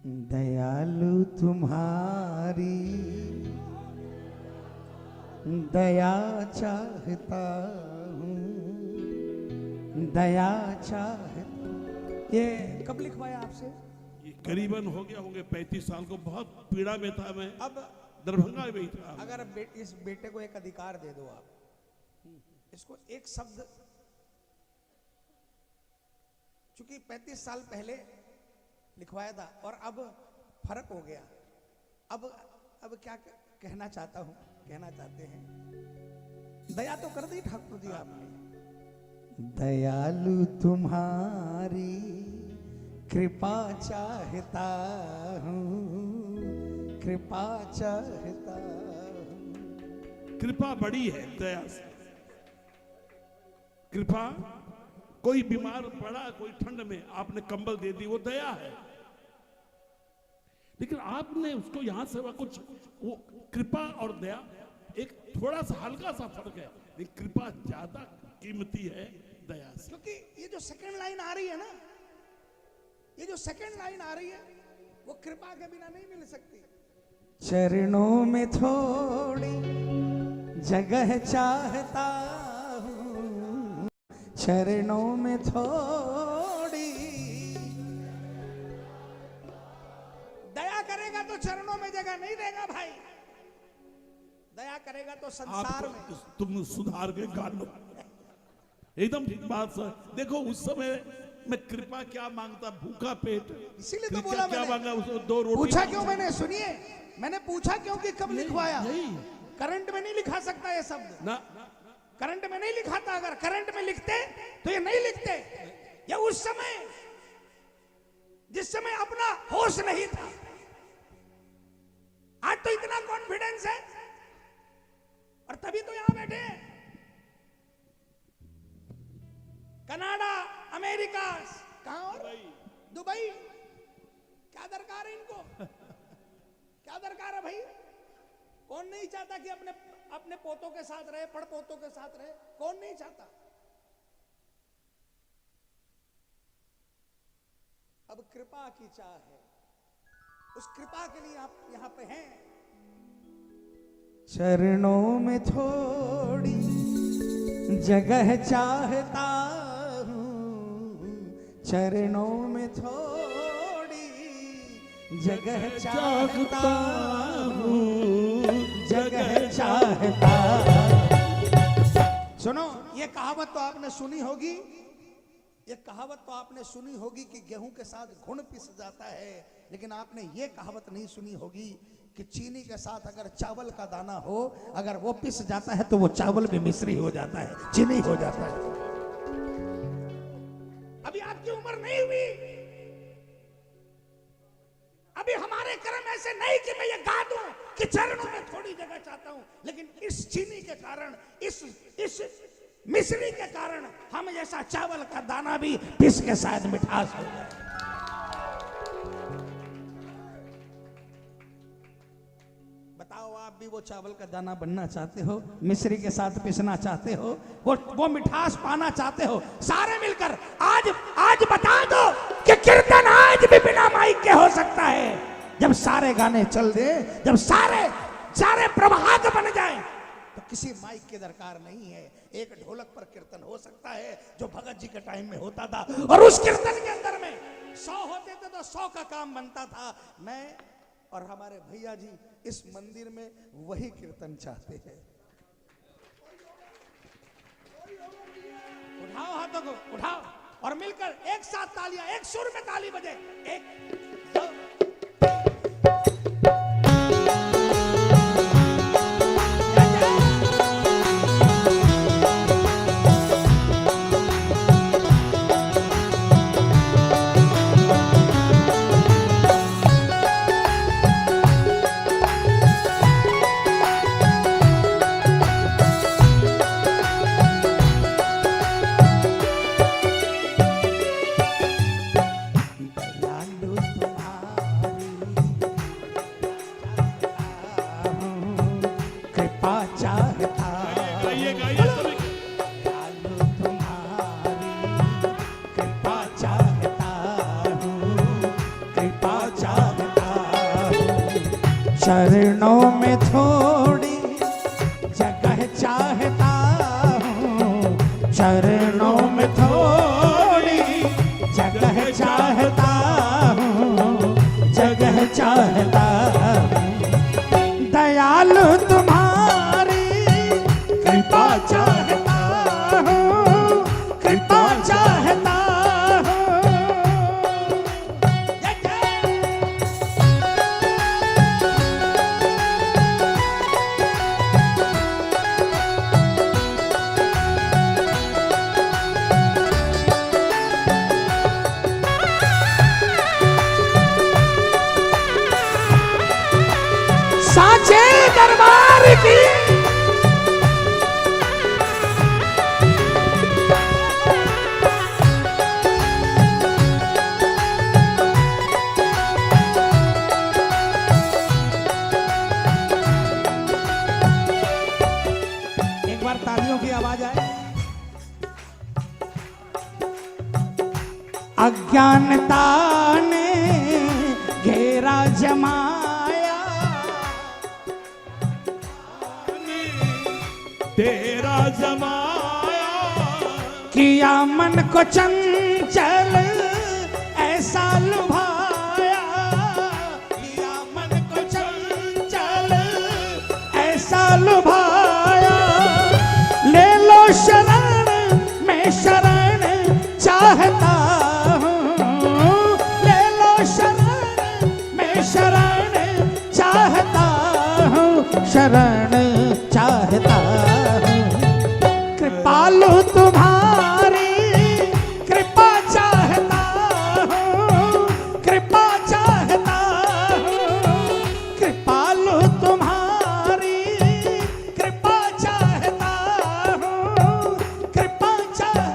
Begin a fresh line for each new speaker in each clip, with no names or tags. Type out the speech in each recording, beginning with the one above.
दयालु तुम्हारी दया चाहता हूँ, दया चाहता। ये कब लिखवाया आपसे?
ये करीबन हो गया होंगे 35 साल को। बहुत पीड़ा में था मैं,
अब
दरभंगा में ही था।
अगर इस बेटे को एक अधिकार दे दो आप, इसको एक शब्द, चूंकि 35 साल पहले लिखवाया था और अब फर्क हो गया। अब क्या कहना चाहता हूं, कहना चाहते हैं? दया तो कर दी ठाकुर जी आपने। दयालु तुम्हारी कृपा चाहता हूं, कृपा चाहता हूं।
कृपा बड़ी है दया से। कृपा, कोई बीमार पड़ा, कोई ठंड में आपने कंबल दे दी, वो दया है। लेकिन आपने उसको यहां से कुछ, वो कृपा और दया एक थोड़ा सा हल्का सा फर्क है, लेकिन कृपा ज्यादा कीमती है दया से।
क्योंकि ये जो सेकंड लाइन आ रही है ना, ये जो सेकंड लाइन आ रही है, वो कृपा के बिना नहीं मिल सकती। चरणों में थोड़ी जगह चाहता हूँ, चरणों में थोड़ी। दया करेगा तो चरणों में जगह नहीं देगा भाई, दया करेगा तो संसार में।
तुम सुधार के गा लो, एकदम ठीक बात सर। देखो उस समय मैं कृपा क्या मांगता, भूखा पेट,
इसीलिए तो बोला
क्या
मैंने।
मांगा उसको? 2 रोटी।
पूछा क्यों मैंने? सुनिए, मैंने पूछा क्यों कि कब लिखवाया। करंट में नहीं लिखा सकता ये शब्द
ना,
करंट में नहीं लिखा था। अगर करंट में लिखते तो ये नहीं लिखते। ये उस समय, जिस समय अपना होश नहीं था। आज तो इतना कॉन्फिडेंस है और तभी तो यहां बैठे हैं। कनाडा, अमेरिका, कहां और दुबई। क्या दरकार है इनको? क्या दरकार है भाई? कौन नहीं चाहता कि अपने पोतों के साथ रहे, पड़ पोतों के साथ रहे? कौन नहीं चाहता? अब कृपा की चाह है, उस कृपा के लिए आप यहां पे हैं। चरणों में थोड़ी जगह चाहता हूँ, चरणों में थोड़ी जगह चाहता हूँ, जगह चाहता। सुनो, ये कहावत तो आपने सुनी होगी, ये कहावत तो आपने सुनी होगी कि गेहूं के साथ घुन पिस जाता है, लेकिन आपने ये कहावत नहीं सुनी होगी कि चीनी के साथ अगर चावल का दाना हो, अगर वो पिस जाता है तो वो चावल भी मिश्री हो जाता है, चीनी हो जाता है। अभी आपकी उम्र नहीं हुई, अभी हमारे कर्म ऐसे नहीं कि मैं ये गा दूं कि चरणों में थोड़ी जगह चाहता हूं, लेकिन इस चीनी के कारण, इस मिश्री के कारण हम जैसा चावल का दाना भी पिस के शायद मिठास हो जाए। बताओ, आप भी वो चावल का दाना बनना चाहते हो, मिश्री के साथ पिसना चाहते हो, वो मिठास पाना चाहते हो? सारे मिलकर आज बता दो कि कीर्तन आज भी बिना माइक के हो सकता है। जब सारे गाने चल दे, जब सारे प्रभाग बन जाए, तो किसी माइक की दरकार नहीं है। एक ढोलक पर कीर्तन हो सकता है, जो भगत जी के टाइम में होता था, और उस कीर्तन के अंदर में 100 होते थे तो 100 का काम बनता था। मैं और हमारे भैया जी इस मंदिर में वही कीर्तन चाहते हैं। उठाओ हाथों को, उठाओ और मिलकर एक साथ तालियां, एक सुर में ताली बजे। 1 2 दयालु चरणों में थोड़ी जगह चाहता हूँ, चरणों में थोड़ी जगह चाहता हूँ, जगह चाहता हूँ। दयालु तुम्हारी कृपा चाहता हूँ, कृपा चाहता हूँ। जय जय। साचे दरबार की एक बार तालियों की आवाज आए। अज्ञानता ने घेरा जमाया,
तेरा जमाया
किया मन को चंचल ऐसा लुभाया, किया मन को चंचल ऐसा लुभाया। ले लो शरण मैं शरण चाहता हूँ, ले लो शरण मैं शरण चाहता हूँ, शरण चाहता हूँ। कृपालु तुम्हारी कृपा चाहता हूँ, कृपा चाहता हूँ। कृपालु तुम्हारी कृपा चाहता हूँ, कृपा चाह।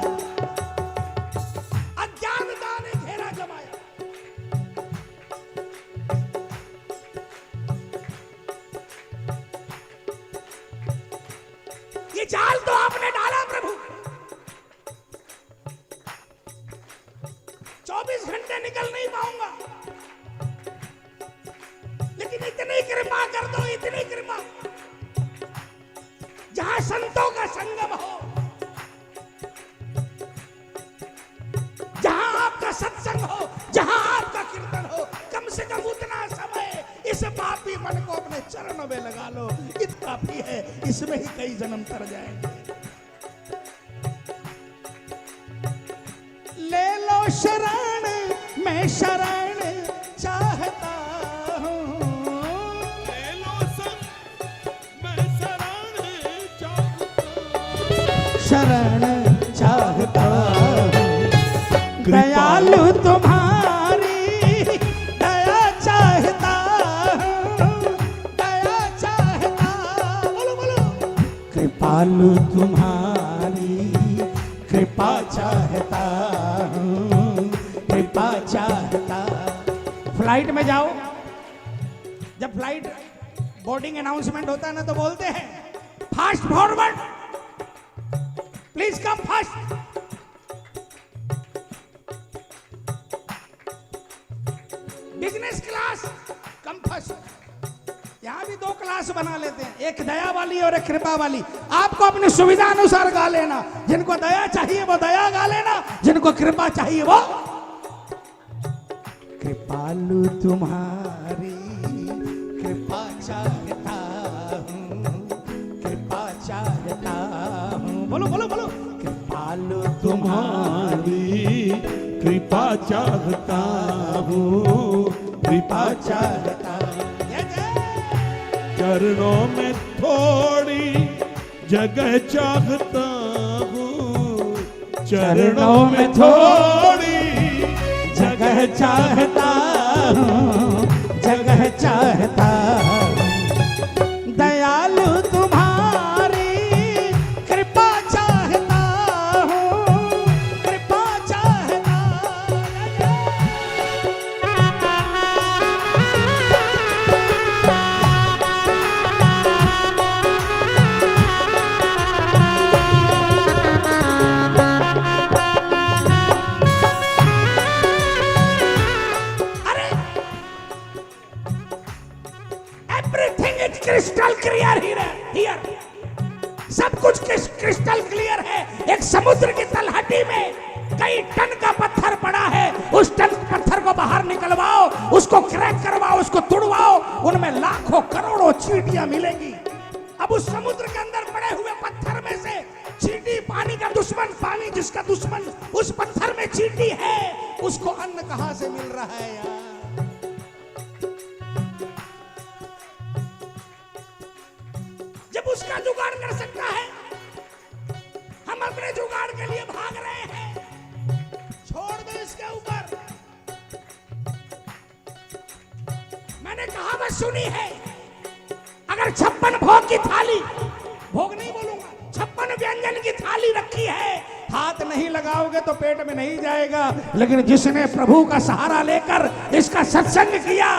अज्ञानता ने घेरा जमाया, ये जाल तो आपने डाला प्रभु। 24 घंटे निकल नहीं पाऊंगा, लेकिन इतनी कृपा कर दो, इतनी कृपा। जहां संतों का संगम हो, जहां आपका सत्संग हो, जहां आपका कीर्तन हो, कम से कम उतना समय इस पापी मन को अपने चरणों में लगा लो। इतना काफी है, इसमें ही कई जन्म तर जाएंगे। ले लो शरण मैं शरण चाहता हूँ,
ले लो मैं शरण चाहता हूँ।
शरण चाहता हूँ। दयालु तुम्हारी दया चाहता हूँ, दया चाहता। बोलो बोलो। कृपालु तुम्हारी कृपा चाहता हूँ, कृपा चाहता। फ्लाइट में जाओ, जब फ्लाइट बोर्डिंग अनाउंसमेंट होता है ना, तो बोलते हैं fast forward, please come fast. Business class come first. यहां भी 2 क्लास बना लेते हैं, एक दया वाली और एक कृपा वाली। आपको अपनी सुविधा अनुसार गा लेना, जिनको दया चाहिए वो दया गा लेना, जिनको कृपा चाहिए वो। कृपालु तुम्हारी कृपा चाहता हूँ, कृपा चाहता हूँ। बोलो बोलो बोलो। कृपालु
तुम्हारी कृपा चाहता हूँ, कृपा
चाहता।
चरणों में थोड़ी जगह चाहता हूँ, चरणों में थोड़ी
जगह चाहता हूँ, जगह चाहता हूँ। दयालु तुम्हारी कृपा चाहता हूँ, कृपा चाहता। क्रिस्टल क्लियर हियर, सब कुछ क्रिस्टल क्लियर है। एक समुद्र की तलहटी में कई टन का पत्थर पड़ा है, उस टन पत्थर को बाहर निकलवाओ, उसको क्रैक करवाओ, उसको तुड़वाओ, उनमें लाखों करोड़ों चींटियां मिलेंगी। अब उस समुद्र के अंदर पड़े हुए पत्थर में से चींटी, पानी का दुश्मन, पानी जिसका दुश्मन, उस पत्थर में चींटी है, उसको अन्न कहां से मिल रहा है यार? जब उसका जुगाड़ कर सकता है, हम अपने जुगाड़ के लिए भाग रहे हैं। छोड़ दो इसके ऊपर। मैंने कहावत सुनी है, अगर 56 भोग की थाली, भोग नहीं बोलूंगा, 56 व्यंजन की थाली रखी है, हाथ नहीं लगाओगे तो पेट में नहीं जाएगा। लेकिन जिसने प्रभु का सहारा लेकर इसका सत्संग किया,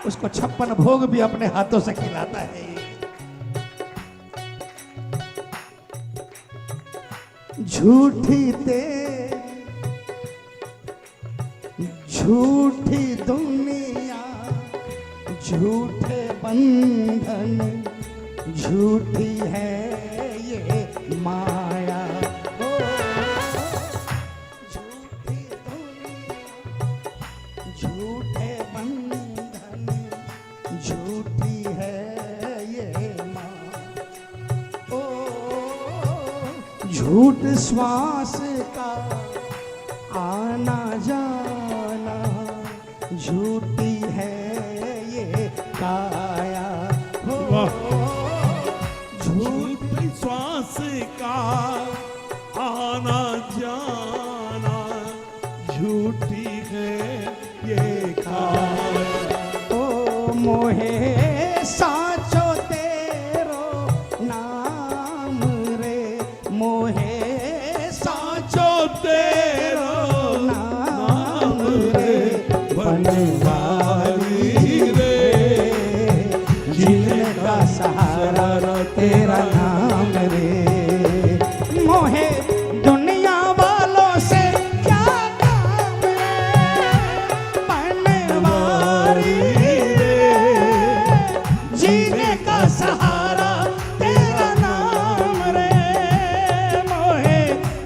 उसको 56 भोग भी अपने हाथों से खिलाता है। झूठी झूठी दुनिया, झूठे बंधन, झूठी है ये माया। ओ झूठी दुनिया, झूठे बंधन, झूठी है ये माया। ओ झूठ श्वास का आना जाना, झूठी है ये काया। हो
झूठी श्वास का आना जाना, झूठी है ये काया।
ओ मोहे साचो तेरो नाम रे, मोहे
साचो तेरो नाम रे, बनवारी रे,
जिनका सहारा तेरा नाम रे। मोहे दुनिया वालों से क्या काम रे, बनवारी रे, जीने का सहारा तेरा नाम रे। मोहे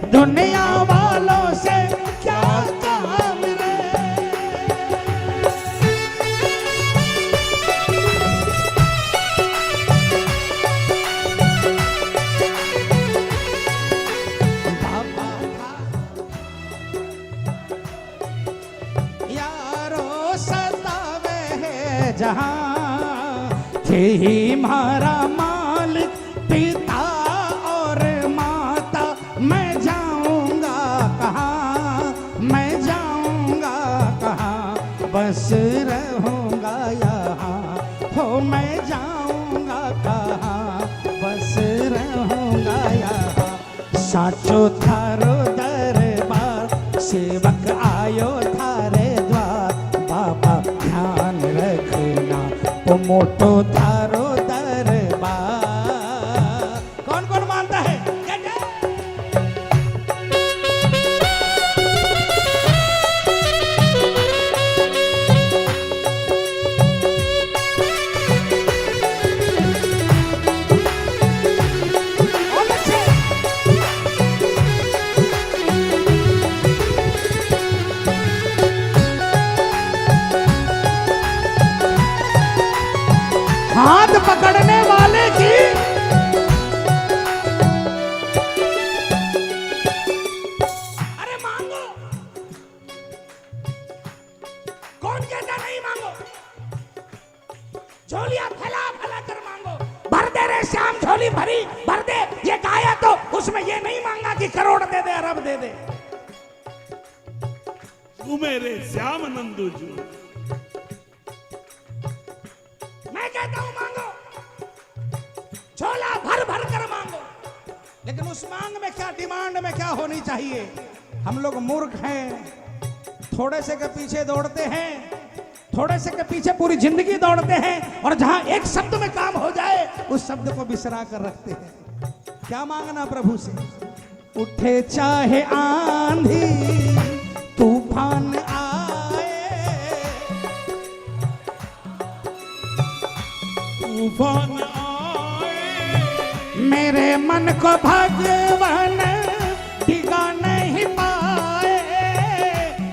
दुनिया वालों से क्या काम रे। बाबा था यारो सतावे है जहां, थे ही मारा मालिक पिता और माता। मैं जाऊंगा कहाँ, मैं जाऊंगा कहाँ, बस रहूंगा यहाँ। हो मैं जाऊंगा कहाँ, बस रहूंगा यहाँ। साचो थारो दरबार, सेवक आयो थारे द्वार। बाबा ध्यान रखना, ओ मोटो थारो दरबार। कौन कौन मानता है? हाथ पकड़ने वाले की अरे मांगो। कौन कहता नहीं मांगो? झोलियां फैला फैला कर मांगो। भर दे रे श्याम झोली भरी, भर दे। ये गाया तो उसमें ये नहीं मांगा कि करोड़ दे दे, अरब दे दे।
तू मेरे श्याम नंदू जी,
मैं कहता हूं मांगो, झोला भर भर कर मांगो। लेकिन उस मांग में क्या, डिमांड में क्या होनी चाहिए? हम लोग मूर्ख हैं, थोड़े से के पीछे दौड़ते हैं, थोड़े से के पीछे पूरी जिंदगी दौड़ते हैं, और जहां एक शब्द में काम हो जाए उस शब्द को बिसरा कर रखते हैं। क्या मांगना प्रभु से? उठे चाहे आंधी तूफान आए,
तूफान आए,
मेरे मन को भगवान डिगा नहीं पाए,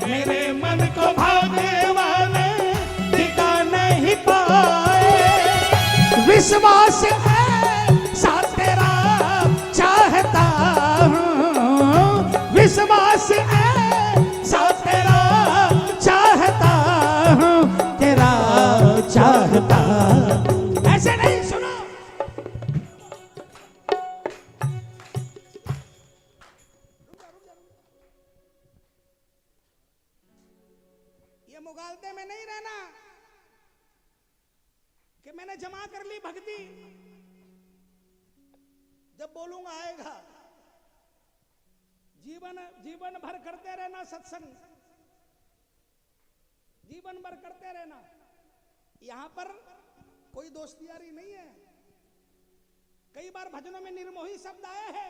मेरे मन को भगवान डिगा नहीं पाए। विश्वास है सा तेरा चाहता हूँ, विश्वास है सा तेरा चाहता हूँ, तेरा चाहता। ऐसे नहीं, सुनो, ये मुगालते में नहीं रहना कि मैंने जमा कर ली भक्ति, जब बोलूंगा आएगा। जीवन भर करते रहना सत्संग, जीवन भर करते रहना। यहां पर कोई दोस्ती यारी नहीं है। कई बार भजनों में निर्मोही शब्द आया है,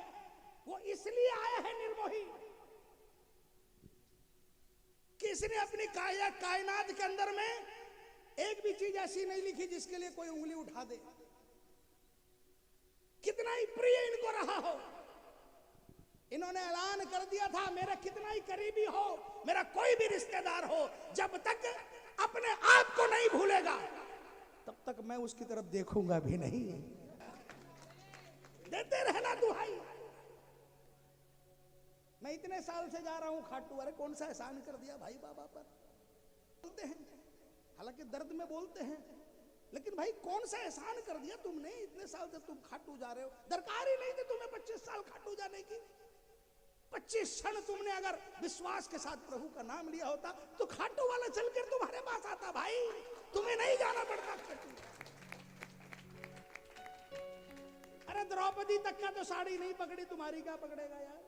वो इसलिए आया है निर्मोही कि इसने अपनी कायनात के अंदर में एक भी चीज ऐसी नहीं लिखी जिसके लिए कोई उंगली उठा दे। कितना ही प्रिय इनको रहा हो, इन्होंने ऐलान कर दिया था, मेरा कितना ही करीबी हो, मेरा कोई भी रिश्तेदार हो, जब तक अपने आप को नहीं भूलेगा तब तक मैं उसकी तरफ देखूंगा भी नहीं। देते रहना दुहाई। मैं इतने साल से जा रहा हूं खाटू, अरे कौन सा एहसान कर दिया भाई बाबा पर, बोलते हैं, हालांकि दर्द में बोलते हैं, लेकिन भाई कौन सा एहसान कर दिया तुमने, इतने साल से तुम खाटू जा रहे हो, दरकार ही नहीं थी तुम्हें 25 साल खाटू जाने की। 25 क्षण तुमने अगर विश्वास के साथ प्रभु का नाम लिया होता तो खाटू वाला चलकर तुम्हारे पास आता भाई, तुम्हें नहीं जाना पड़ता खाटू। अरे द्रौपदी तक का तो साड़ी नहीं पकड़ी, तुम्हारी क्या पकड़ेगा यार।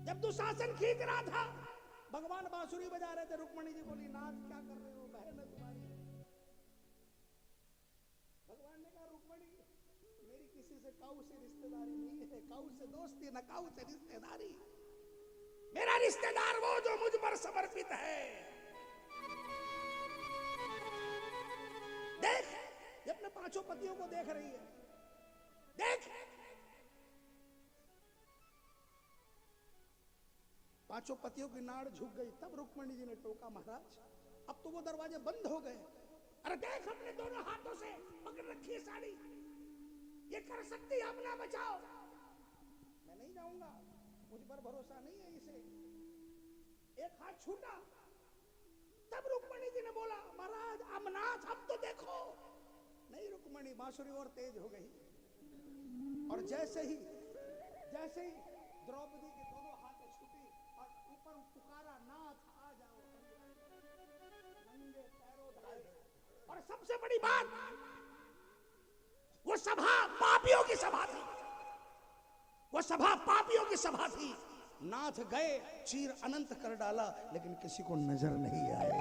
जब दुशासन खींच रहा था, भगवान बांसुरी बजा रहे थे, रुक्मणी जी बोली नाथ क्या कर रहे हो, बहन है तुम्हारी। भगवान ने कहा रुक्मणी मेरी किसी से काऊ से रिश्तेदारी नहीं है, काऊ से दोस्ती न काऊ से रिश्तेदारी, मेरा रिश्तेदार वो जो मुझ पर समर्पित है। देख, ये अपने 5 पतियों को देख रही है, देख 5 पतियों की नाड़ झुक गई। तब रुक्मणी जी ने टोका महाराज अब तो वो दरवाजे बंद हो गए। अरे देख अपने दोनों हाथों से पकड़ रखी है साड़ी, ये कर सकती है अपना बचाओ। मैं नहीं जाऊंगा, मुझ पर भरोसा नहीं है इसे। एक हाथ छूटा, तब रुक्मणी जी ने बोला महाराज अमनाथ अब तो देखो। नहीं रुक्मणी, बांसुरी और तेज हो गई और जैसे ही द्रौपदी के दोनों हाथ छूटी और ऊपर पुकारा नाथ आ जाओ, नंगे पैरों ढाए। और सबसे बड़ी बात, वो सभा पापियों की सभा थी, वो सभा पापियों की सभा थी। नाथ गए, चीर अनंत कर डाला, लेकिन किसी को नजर नहीं आए।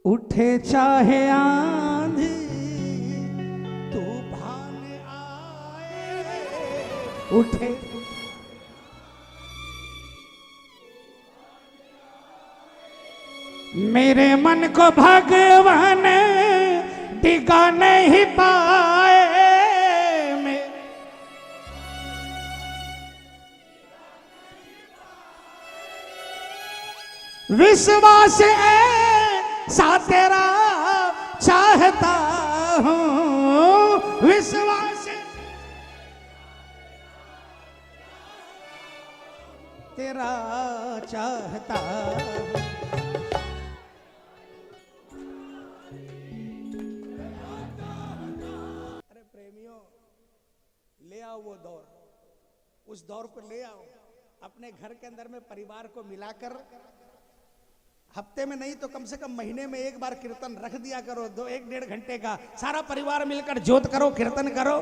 उठे चाहे आंधी तूफान आए, उठे मेरे मन को भगवान टिका नहीं पाए। विश्वास ऐसा तेरा चाहता हूँ, विश्वास तेरा चाहता हूँ। अरे प्रेमियों, ले आओ वो दौर, उस दौर को ले आओ अपने घर के अंदर में, परिवार को मिलाकर। हफ्ते में नहीं तो कम से कम महीने में एक बार कीर्तन रख दिया करो, 1-1.5 घंटे का। सारा परिवार मिलकर जोत करो, कीर्तन करो।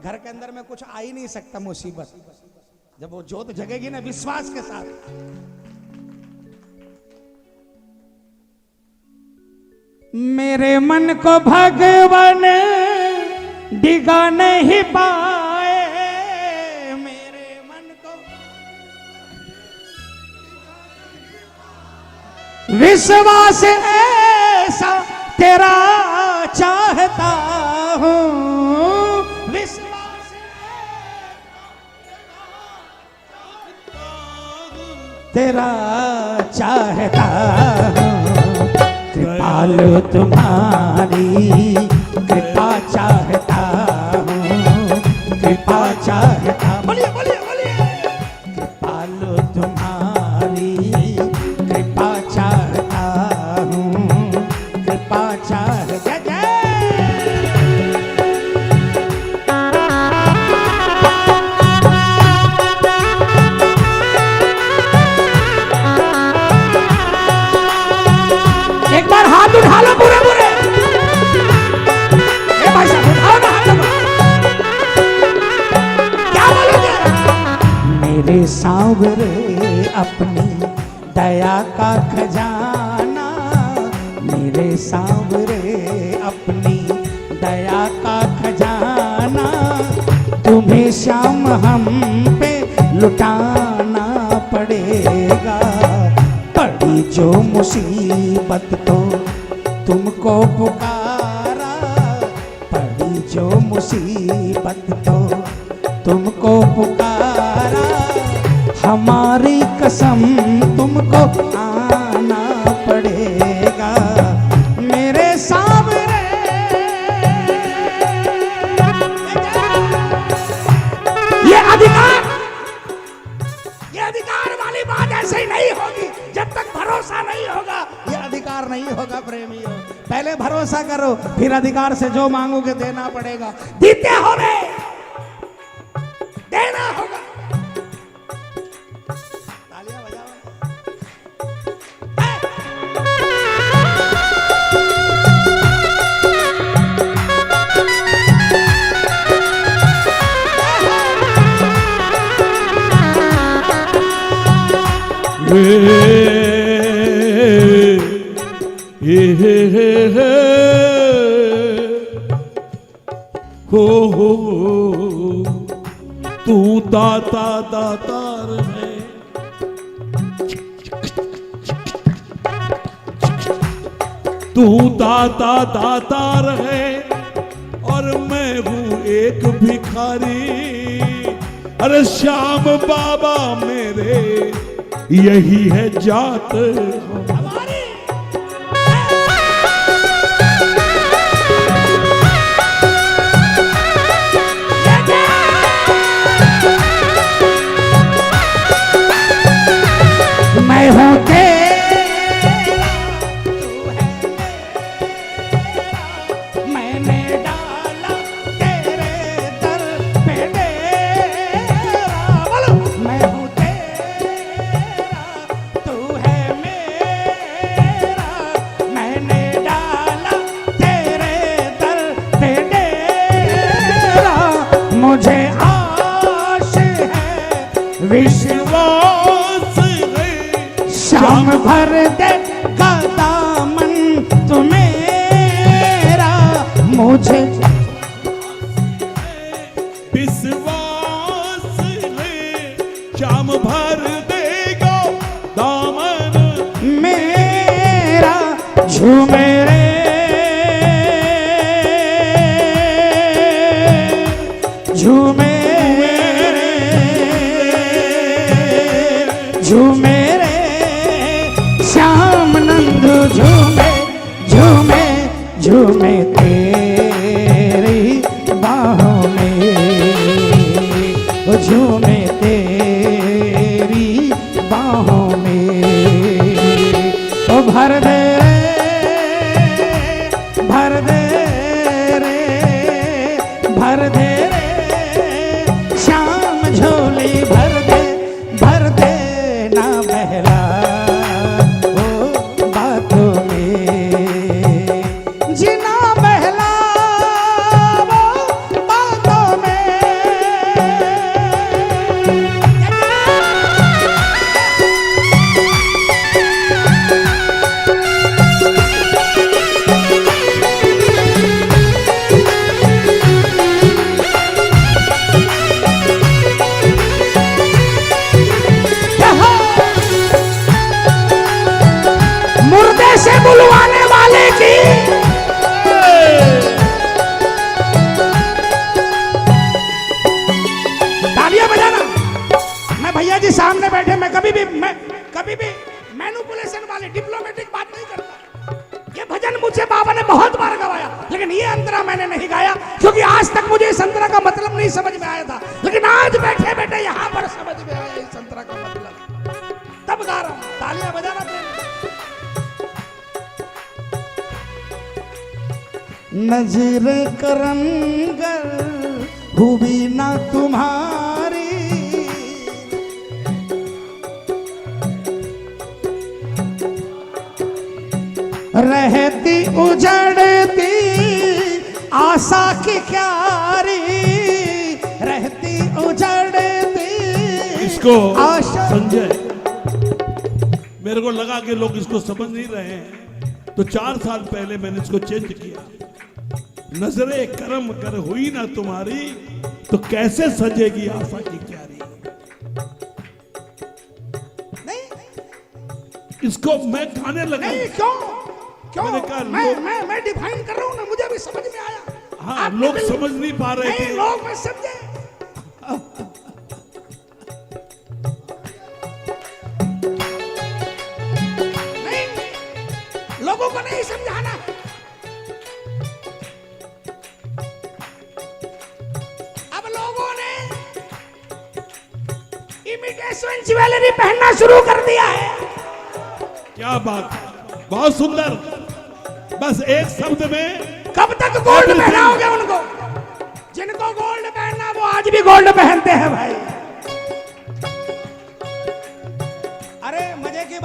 घर के अंदर में कुछ आ ही नहीं सकता मुसीबत, जब वो जोत जगेगी ना विश्वास के साथ। मेरे मन को भगवान डिगा नहीं पाए, मेरे मन को विश्वास ऐसा तेरा चाहता हूँ, विश्वास तेरा चाहता हूँ, कृपालु तुम्हारी कृपा चाहता हूँ, कृपा चाहता, बोलिए बोलिए बोलिए, कृपालु तुम्हारी कृपा चाहता हूँ, कृपा चाहता, जय एक बार हाथ उठा लो पूरे पूरे, ए भाई साहब उठाओ ना हाथ, क्या बोलोगे? मेरे सांवरे अपनी दया का खजाना, मेरे सांवरे अपनी दया का खजाना, तुम्हें श्याम हम पे लुटाना पड़ेगा। पड़ी जो मुसीबत तो तुमको पुकारा, पड़ी जो मुसीबत तो तुमको पुकारा, हमारी कसम तुमको आना पड़ेगा। मेरे सामने ये अधिकार वाली बात ऐसे ही नहीं होगी जब तक भरोसा नहीं होगा। ये अधिकार नहीं होगा प्रेमियों, पहले भरोसा करो फिर अधिकार से जो मांगोगे देना पड़ेगा, देते हो रे, देना होगा। तालियां बजाओ।
हो तू दाता दातार है, तू दाता दातार है और मैं हूँ एक भिखारी। अरे श्याम बाबा मेरे यही है जात हमारी।
मैं हूँ तेरा, तू है मेरा, मैंने डाला तेरे दर पे डेरा। बोलो मैं हूँ तेरा, तू है मेरा, मैंने डाला तेरे दर पे डेरा। मुझे आश है विश्वास है, श्याम भर दे दामन तुम्हेरा। मुझे
विश्वास है, श्याम भर देगा दामन
मेरा। झूमे रे झूमे रे झूमे रे श्याम नंद झूमे झूमे झूमे तेरी बाहों में, वो झूमे तेरी बाहों में। ओ भर दे रे भर दे रे भर दे रे श्याम झोली भर दे ना बहला ओ बातों में, जिना बहला जी सामने बैठे, मैं कभी भी मैनिपुलेशन वाली डिप्लोमेटिक बात नहीं करता। ये भजन मुझे बाबा ने बहुत बार गवाया, लेकिन ये अंतरा मैंने नहीं गाया, क्योंकि आज तक मुझे इस अंतरा का मतलब नहीं समझ में आया था। लेकिन आज बैठे बैठे यहाँ पर समझ में आया इस अंतरा का मतलब, तब गा रहा हूं। तालियां बजाना नजरे करंगर हुई ना तुम्हारी, रहती उजड़ती आशा की क्यारी, रहती उजड़ती
इसको
आशा।
संजय, मेरे को लगा कि लोग इसको समझ नहीं रहे हैं, तो 4 साल पहले मैंने इसको चेंज किया। नजरे करम कर हुई ना तुम्हारी, तो कैसे सजेगी आशा की क्यारी।
नहीं
इसको मैं गाने लगा।
नहीं, क्यों क्यों
मैंने कहा
मैं डिफाइन कर रहा हूं ना, मुझे भी समझ में आया।
हाँ,
आपने
लोग समझ नहीं पा रहे
नहीं,
थे।
लोग मैं समझे। नहीं, लोगों को नहीं समझाना। अब लोगों ने इमिटेशन ज्वेलरी पहनना शुरू कर दिया है।
क्या बात है, बहुत सुंदर। बस एक शब्द में,
कब तक गोल्ड पहनाओगे उनको? जिनको गोल्ड पहनना वो आज भी गोल्ड पहनते हैं भाई। अरे मजे की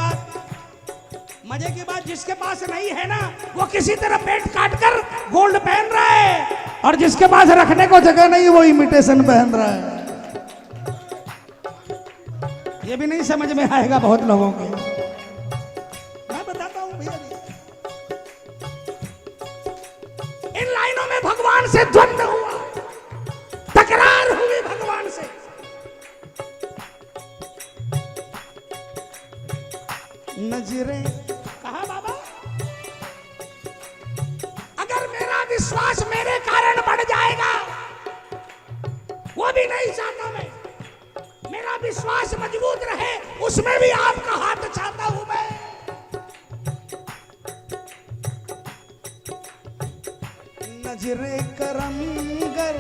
बात, जिसके पास नहीं है ना, वो किसी तरह पेट काट कर गोल्ड पहन रहा है, और जिसके पास रखने को जगह नहीं वो इमिटेशन पहन रहा है। ये भी नहीं समझ में आएगा बहुत लोगों को। मैं बताता हूं भैया जी, इन लाइनों में भगवान से द्वंद्व हुआ, तकरार हुई भगवान से। नजरे कहा बाबा, अगर मेरा विश्वास मेरे कारण बढ़ जाएगा, वो भी नहीं चाहता मैं। मेरा विश्वास मजबूत रहे, उसमें भी आपका हाथ चाहता हूं मैं। नजरे करंगर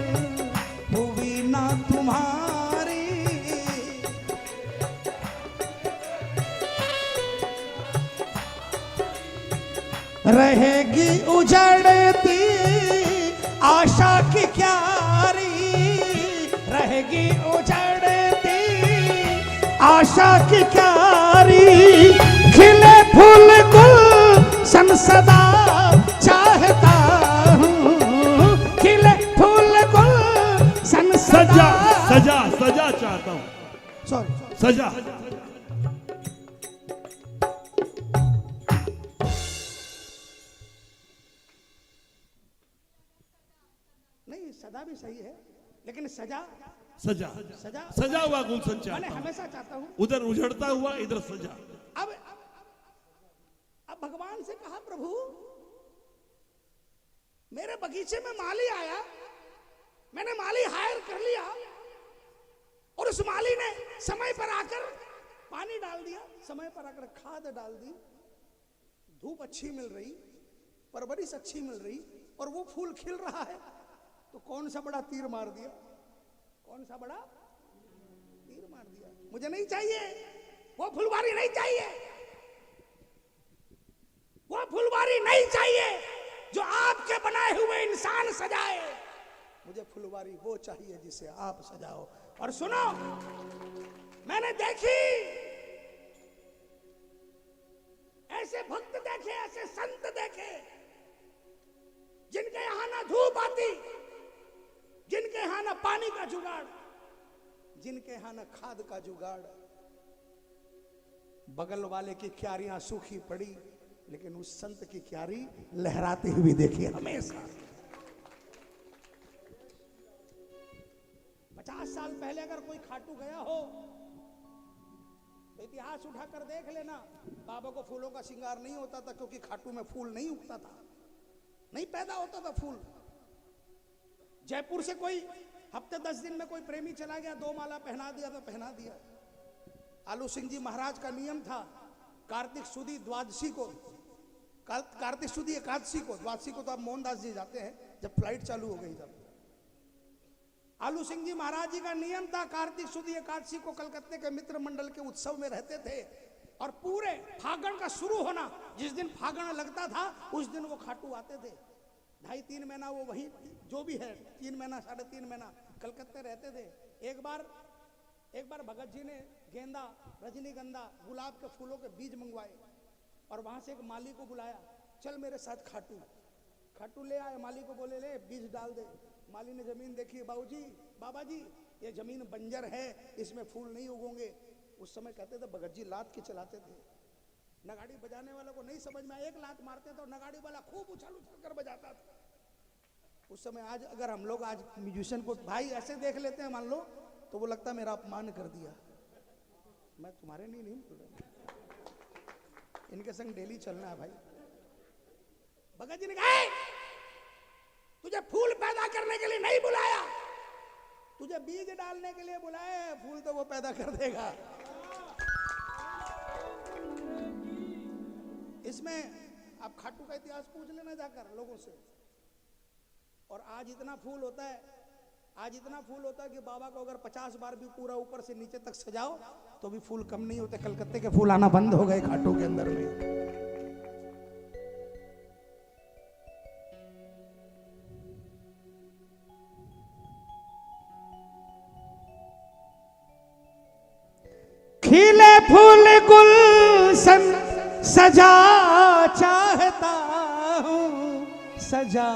हुई ना तुम्हारी, रहेगी उजड़ती आशा की क्यारी, रहेगी उजड़ती आशा की क्यारी। खिले फूल गुल सदा चाहता हूँ, खिले फूल गुल
सजा सजा सजा चाहता हूं।
सॉरी
सजा।
नहीं, सदा भी सही है, लेकिन सजा
सजा
सजा
सजा हुआ गुलशन
मैंने
चाहता हूं।
हमेशा चाहता हूं।
उधर उजड़ता हुआ, इधर सजा।
अब भगवान से कहा, प्रभु मेरे बगीचे में माली आया, मैंने माली हायर कर लिया, और उस माली ने समय पर आकर पानी डाल दिया, समय पर आकर खाद डाल दी, धूप अच्छी मिल रही, परवरिश अच्छी मिल रही, और वो फूल खिल रहा है। तो कौन सा बड़ा तीर मार दिया, कौन सा बड़ा तीर मार दिया। मुझे नहीं चाहिए वो फुलवारी, नहीं चाहिए वो फुलवारी, नहीं चाहिए जो आपके बनाए हुए इंसान सजाए। मुझे फुलवारी वो चाहिए जिसे आप सजाओ। और सुनो, मैंने देखी ऐसे भक्त देखे, ऐसे संत देखे, जिनके यहां ना धूप आती, जिनके यहां ना पानी का जुगाड़, जिनके यहां ना खाद का जुगाड़। बगल वाले की क्यारियां सूखी पड़ी, लेकिन उस संत की क्यारी लहराती हुई देखी हमेशा। 50 साल पहले अगर कोई खाटू गया हो तो इतिहास उठाकर देख लेना, बाबा को फूलों का श्रृंगार नहीं होता था, क्योंकि खाटू में फूल नहीं उगता था, नहीं पैदा होता था फूल। जयपुर से कोई हफ्ते 10 दिन में कोई प्रेमी चला गया, 2 माला पहना दिया तो पहना दिया। आलू सिंह जी महाराज का नियम था, कार्तिक सुदी द्वादशी को, कार्तिक सुदी एकादशी को, द्वादशी को तो अब मोहनदास जी जाते हैं जब फ्लाइट चालू हो गई तब। आलू सिंह जी महाराज जी का नियम था, कार्तिक सुदी एकादशी को कलकत्ते के मित्र मंडल के उत्सव में रहते थे और पूरे फागण का शुरू होना, जिस दिन फागण लगता था उस दिन वो खाटू आते थे। 2.5-3 महीना वो वहीं, जो भी है 3 महीना 3.5 महीना कलकत्ते रहते थे। एक बार भगत जी ने गेंदा, रजनीगंधा, गुलाब के फूलों के बीज मंगवाए और वहां से एक माली को बुलाया, चल मेरे साथ खाटू। खाटू ले आए, माली को बोले ले बीज डाल दे। माली ने जमीन देखी, बाबा जी ये जमीन बंजर है, इसमें फूल नहीं उगोगे। उस समय कहते थे भगत जी लात के चलाते थे, नगाड़ी बजाने वालों को नहीं समझ में आया, एक लात मारते तो नगाड़ी वाला खूब उछल उछल कर बजाता था उस समय। आज अगर हम लोग आज म्यूजिशियन को भाई ऐसे देख लेते हैं मान लो, तो वो लगता है मेरा अपमान कर दिया। मैं तुम्हारे लिए नहीं बोल रहा, इनके संग डेली चलना है भाई। भगत जी ने कहा तुझे फूल पैदा करने के लिए नहीं बुलाया, तुझे बीज डालने के लिए बुलाया है, फूल तो वो पैदा कर देगा। इसमें आप खाटू का इतिहास पूछ लेना जाकर लोगों से। और आज इतना फूल होता है, कि बाबा को अगर 50 बार भी पूरा ऊपर से नीचे तक सजाओ तो भी फूल कम नहीं होते। कलकत्ते के फूल आना बंद हो गए खाटू के अंदर में। खिले फूल गुलशन सजा चाहता हूँ, सजा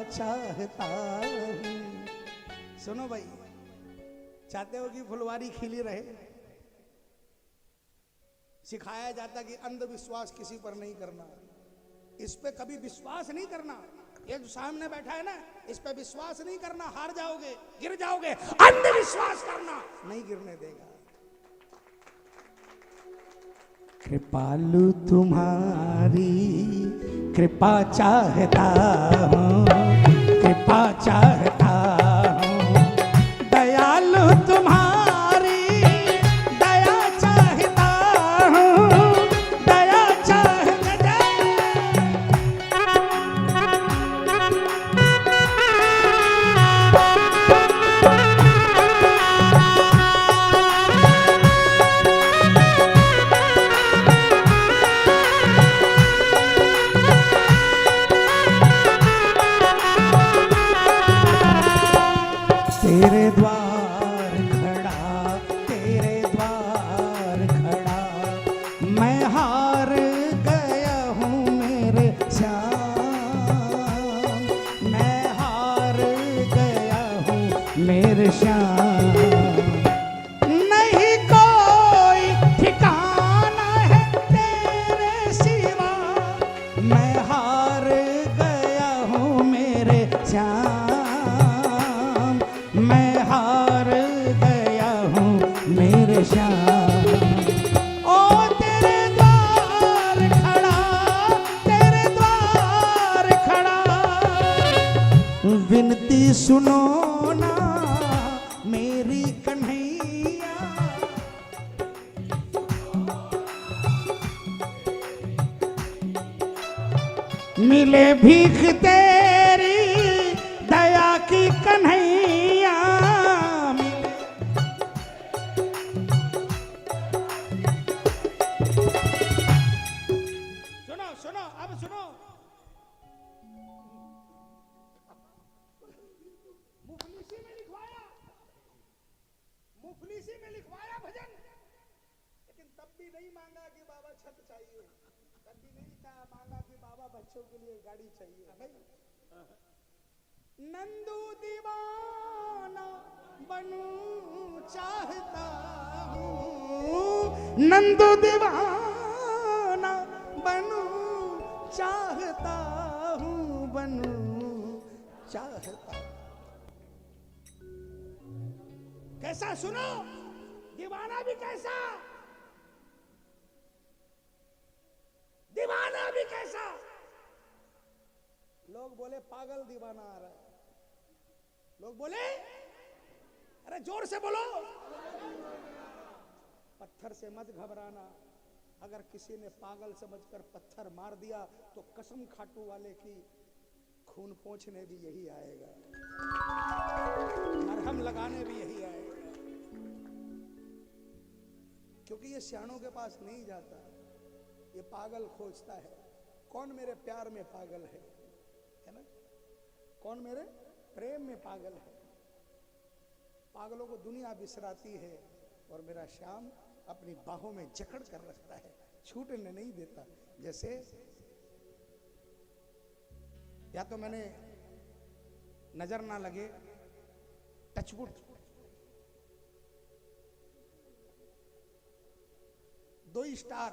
चाहता हूँ। सुनो भाई, चाहते हो कि फुलवारी खिली रहे? सिखाया जाता कि अंधविश्वास किसी पर नहीं करना, इस पे कभी विश्वास नहीं करना। ये जो सामने बैठा है ना, इस पे विश्वास नहीं करना, हार जाओगे, गिर जाओगे। अंधविश्वास करना, नहीं गिरने देगा। कृपालु तुम्हारी कृपा चाहता हूँ, कृपा चाहता हूँ। दयालु तुम्हारी दया चाहता हूँ, दया चाहता। तेरे द्वार खड़ा, तेरे द्वार खड़ा, मैं हार गया हूँ मेरे श्याम, मैं हार गया हूँ मेरे श्याम। नहीं कोई ठिकाना है तेरे सिवा, मैं हार गया हूँ मेरे श्याम, मैं हार गया हूँ मेरे श्याम। ओ तेरे द्वार खड़ा, तेरे द्वार खड़ा, विनती सुनो ना मेरी कन्हैया। मिले भीख तेरी दया की कन्हैया। सुनो सुनो अब सुनो, मुफलिसी में लिखवाया भजन, लेकिन तब भी नहीं मांगा कि बाबा छत चाहिए, तब भी नहीं मांगा कि बाबा बच्चों के लिए गाड़ी चाहिए। नंदू दीवाना बनूं चाहता हूँ, नंदू दीवाना बनूं चाहता हूँ, बनूं चाहता। कैसा सुनो, दीवाना भी कैसा, दीवाना भी कैसा। लोग बोले पागल दीवाना आ रहा है, लोग बोले, अरे जोर से बोलो, पत्थर पत्थर से मत घबराना, अगर किसी ने पागल समझकर पत्थर मार दिया तो कसम खाटू वाले की खून पोंछने भी यही आएगा, मरहम लगाने भी यही आएगा, क्योंकि ये सियाणों के पास नहीं जाता, ये पागल खोजता है। कौन मेरे प्यार में पागल है ना? कौन मेरे प्रेम में पागल है? पागलों को दुनिया बिसराती है और मेरा श्याम अपनी बाहों में जकड़ कर रखता है, छूटने नहीं देता। जैसे या तो मैंने नजर ना लगे, टचवुड, दो स्टार,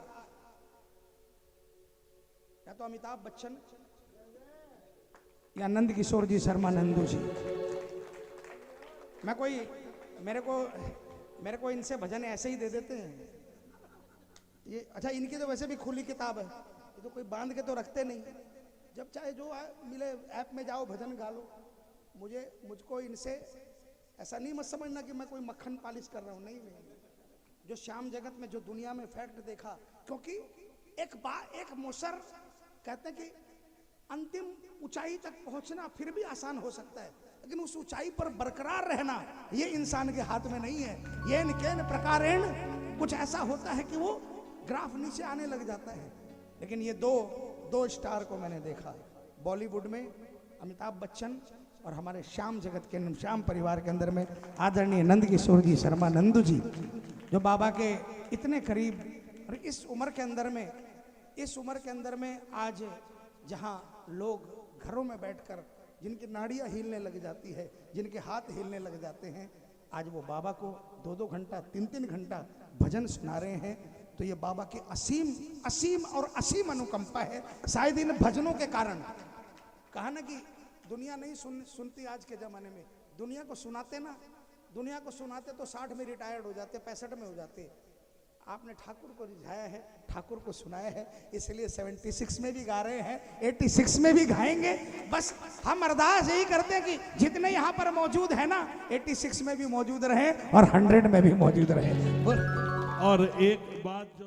या तो अमिताभ बच्चन या नंद किशोर जी, शर्मा नंदू जी। मेरे को इनसे भजन ऐसे ही दे देते हैं ये। अच्छा, इनकी तो वैसे भी खुली किताब है, ये तो कोई बांध के तो रखते नहीं, जब चाहे जो मिले ऐप में जाओ भजन गा लो। मुझको इनसे ऐसा नहीं मत समझना कि मैं कोई मक्खन पालिश कर रहा हूँ, नहीं। जो श्याम जगत में जो दुनिया में फैक्ट देखा, क्योंकि एक मोसर कहते हैं कि अंतिम ऊंचाई तक पहुंचना फिर भी आसान हो सकता है, लेकिन उस ऊंचाई पर बरकरार रहना ये इंसान के हाथ में नहीं है। ये केन प्रकारेण कुछ ऐसा होता है कि वो ग्राफ नीचे आने लग जाता है। लेकिन ये दो स्टार को मैंने देखा बॉलीवुड में, अमिताभ बच्चन और हमारे श्याम जगत के श्याम परिवार के अंदर में आदरणीय नंद किशोर जी, शर्मा नंदू जी, जो बाबा के इतने करीब। और इस उम्र के अंदर में आज जहां लोग घरों में बैठकर जिनकी नाड़ियां हिलने लग जाती है, जिनके हाथ हिलने लग जाते हैं, आज वो बाबा को 2-2 घंटा 3-3 घंटा भजन सुना रहे हैं। तो ये बाबा की असीम अनुकंपा है। शायद इन भजनों के कारण, कहा ना कि दुनिया नहीं सुनती आज के जमाने में, दुनिया को सुनाते तो 60 में रिटायर्ड हो जाते, 65 में हो जाते। आपने ठाकुर को रिझाया है, ठाकुर को सुनाया है, इसलिए 76 में भी गा रहे हैं, 86 में भी गाएंगे। बस हम अरदास यही करते हैं कि जितने यहाँ पर मौजूद है ना, 86 में भी मौजूद रहे और 100 में भी मौजूद रहे।
और एक बात जो